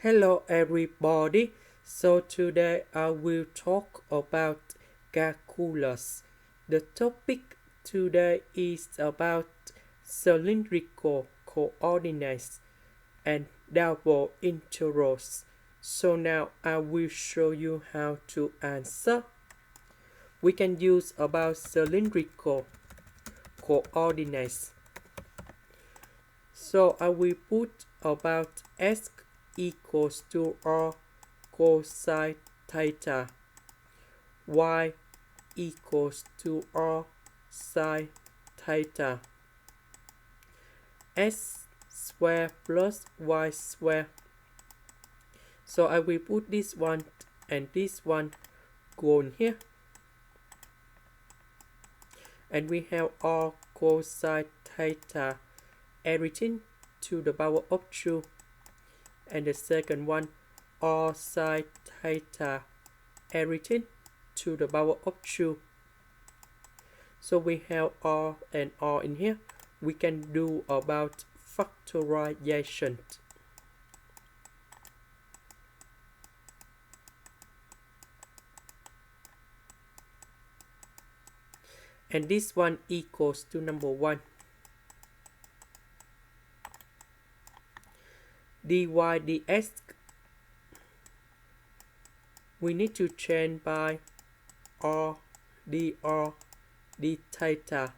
Hello everybody. So today I will talk about calculus. The topic today is about cylindrical coordinates and double integrals. So now I will show you how to answer. We can use about cylindrical coordinates. So I will put about x equals to r cosine theta, y equals to r sine theta, x square plus y square. So I will put this one and this one go in here. And we have r cosine theta, everything to the power of 2. And the second one, r sine theta, everything to the power of 2. So we have r and r in here. We can do about factorization. And this one equals to number 1. dy dx, we need to change by r dr d theta.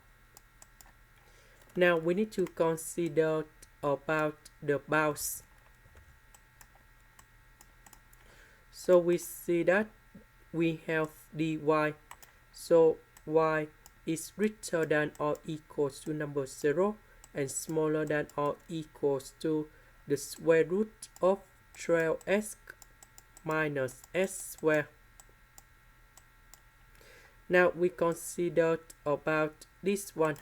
Now we need to consider about the bounds. So we see that we have dy, so y is greater than or equals to number 0 and smaller than or equals to the square root of 12x minus s squared. Now we consider about this one.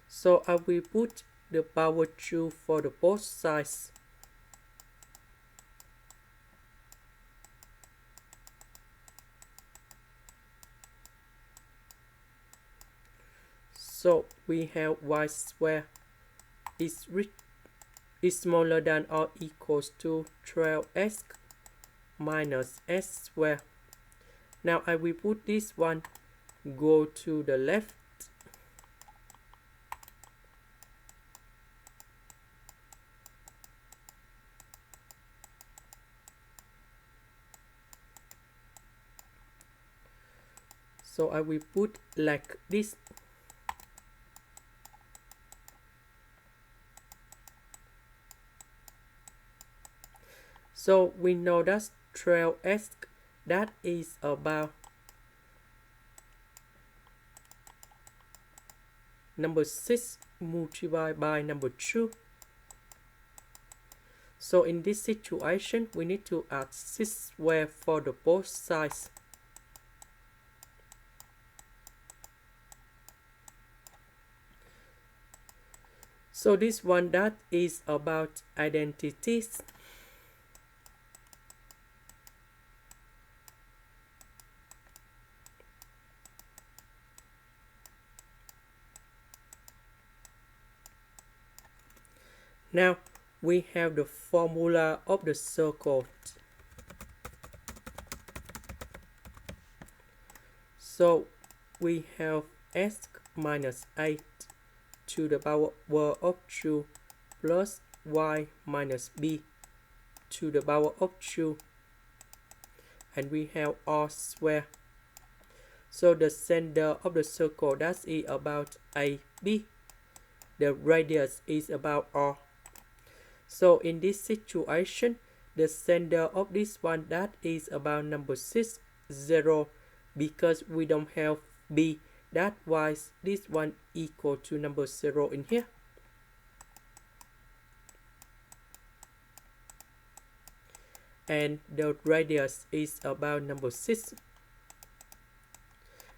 So I will put the power 2 for the both sides. So we have y squared is smaller than or equals to 12x minus s squared. Now I will put this one go to the left. So I will put like this. So we know that 12x, that is about number 6 multiplied by number 2. So in this situation, we need to add 6 square for the both sides. So this one, that is about identities. Now we have the formula of the circle. So we have x minus 8 to the power of 2 plus y minus b to the power of 2. And we have r squared. So the center of the circle, that is about AB. The radius is about r. So in this situation, the center of this one, that is about number 6, 0, because we don't have b. That's why this one equal to number 0 in here. And the radius is about number 6.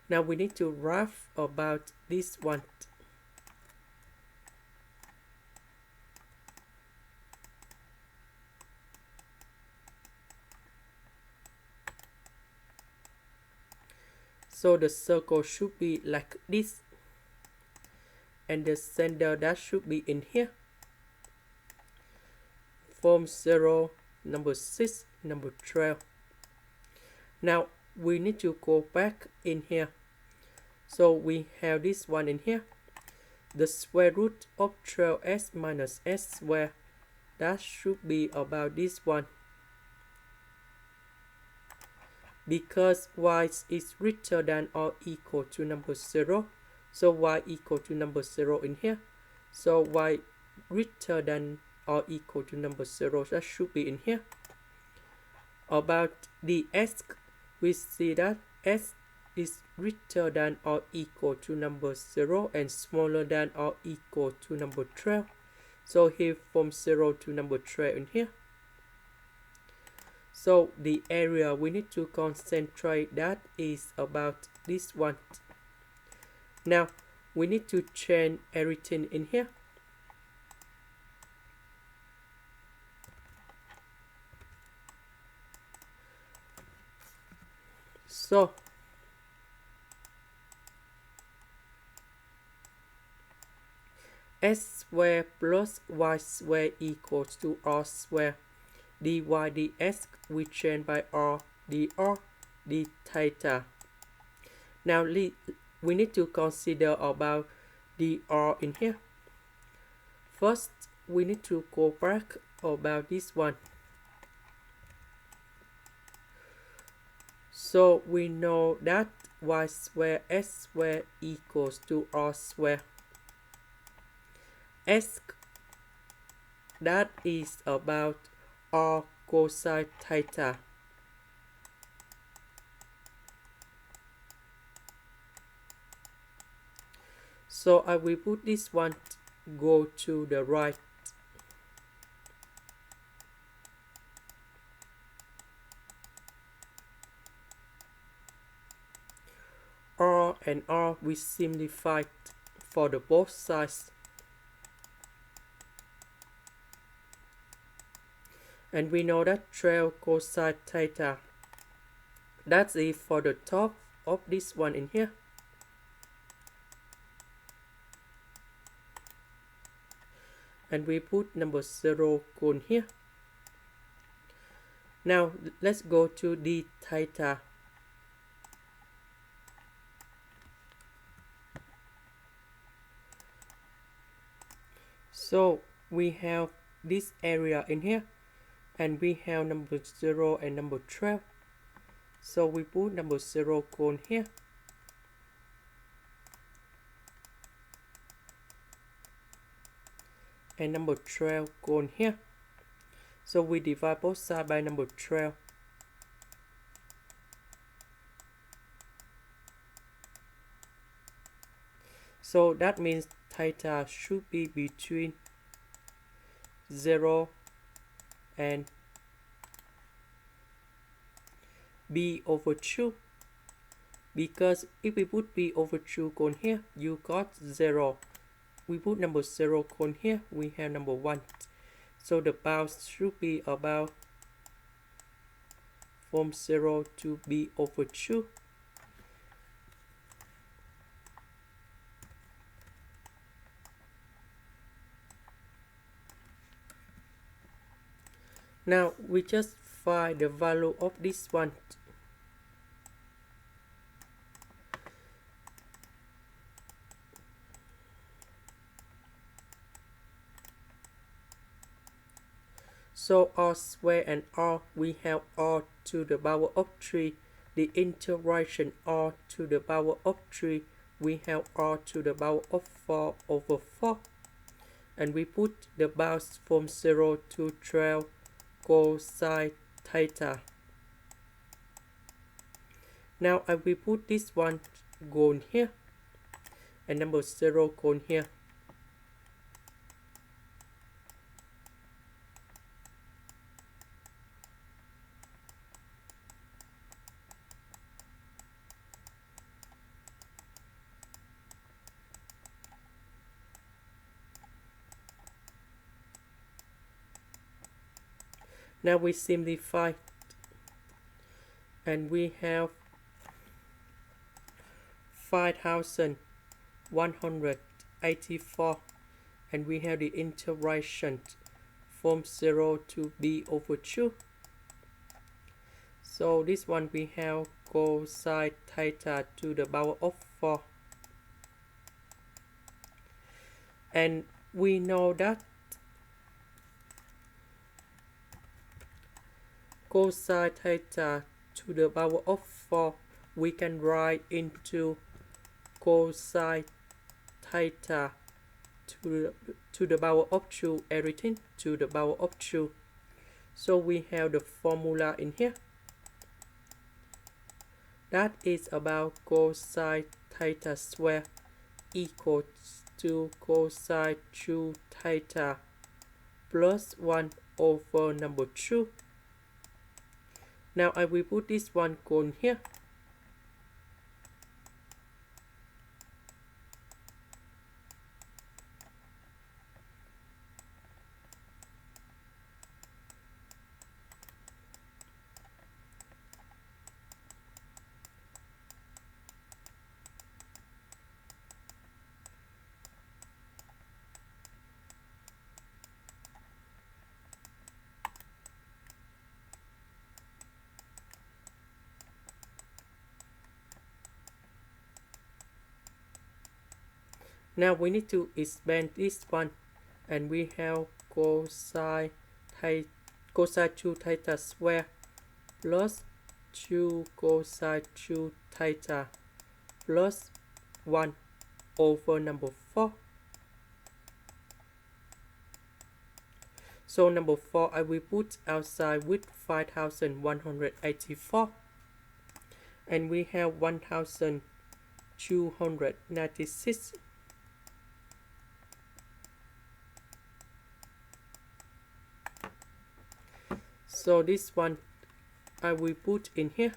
Now we need to write about this one. So the circle should be like this. and the center that should be in here. Form 0, number 6, number 12. Now we need to go back in here. So we have this one in here. The square root of 12x minus x squared, that should be about this one. Because y is greater than or equal to number 0, so y equal to number 0 in here. So y greater than or equal to number 0, that should be in here. About the x, we see that x is greater than or equal to number 0 and smaller than or equal to number 12. So here from 0 to number 12 in here. So the area we need to concentrate that is about this one. Now we need to change everything in here. So x squared plus y squared equals to r squared. Dy dx we change by r dr d theta. Now we need to consider about dr in here. First we need to go back about this one. So we know that y squared x squared equals to r squared. X, that is about r cosine theta. So I will put this one go to the right. R and R we simplified for the both sides. And we know that 12 cosine theta, that's it for the top of this one in here. And we put number 0 cone here. Now let's go to d theta. So we have this area in here. And we have number 0 and number 12. So we put number 0 cone here. And number 12 cone here. So we divide both sides by number 12. So that means theta should be between 0 and b over 2, because if we put b over 2 cone here, you got 0. We put number 0 cone here, we have number 1. So the bounds should be about from 0 to b over 2. Now we just find the value of this one. So r squared and r, we have r to the power of 3. The integration r to the power of 3, we have r to the power of 4 over 4. And we put the bounds from 0 to 12 cosine theta. Now I will put this one cone here and number 0 cone here. Now we simplify and we have 5180 184, and we have the integration from 0 to b over 2. So this one we have cosine theta to the power of 4. And we know that cosine theta to the power of 4 we can write into cosine theta to the power of 2, everything to the power of 2. So we have the formula in here. That is about cosine theta square equals to cosine 2 theta plus 1 over number 2. Now I will put this one cone here. Now we need to expand this one, and we have cosine 2 theta square plus 2 cosine 2 theta plus 1 over number 4. So number 4 I will put outside with 5184, and we have 1296. So this one I will put in here.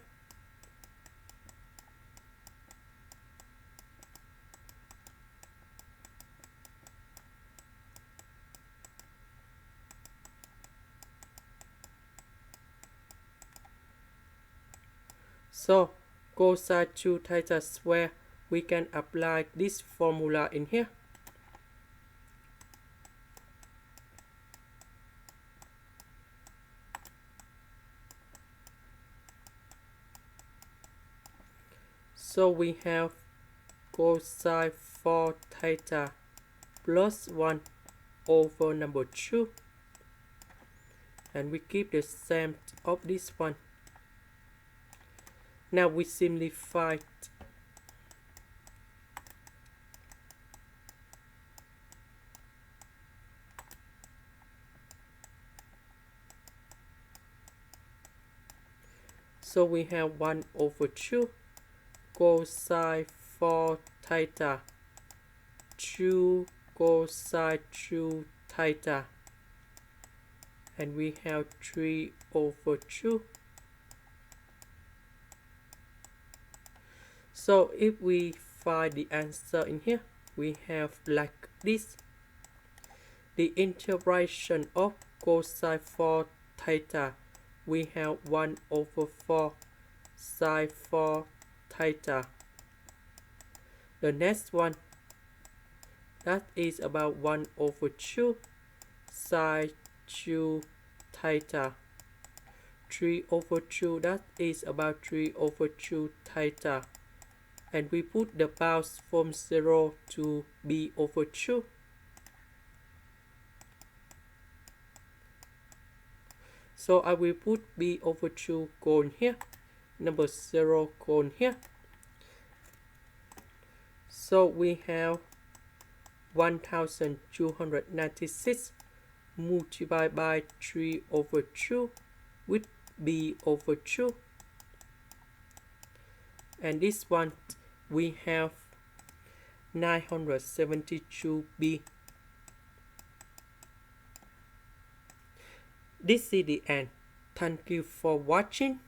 So cosine 2 theta square, we can apply this formula in here. So we have cosine 4 theta plus 1 over number 2, and we keep the same of this one. Now we simplify it. So we have 1 over 2 cosine 4 theta 2 cosine 2 theta, and we have 3 over 2. So if we find the answer in here, we have like this. The integration of cosine 4 theta, we have 1 over 4 sine 4 theta. The next one, that is about 1 over 2 sine 2 theta. 3 over 2, that is about 3 over 2 theta. And we put the bounds from 0 to b over 2. So I will put b over 2 cone here, number 0 cone here. So we have 1296 multiplied by 3 over 2 with b over 2. And this one we have 972b. This is the end. Thank you for watching.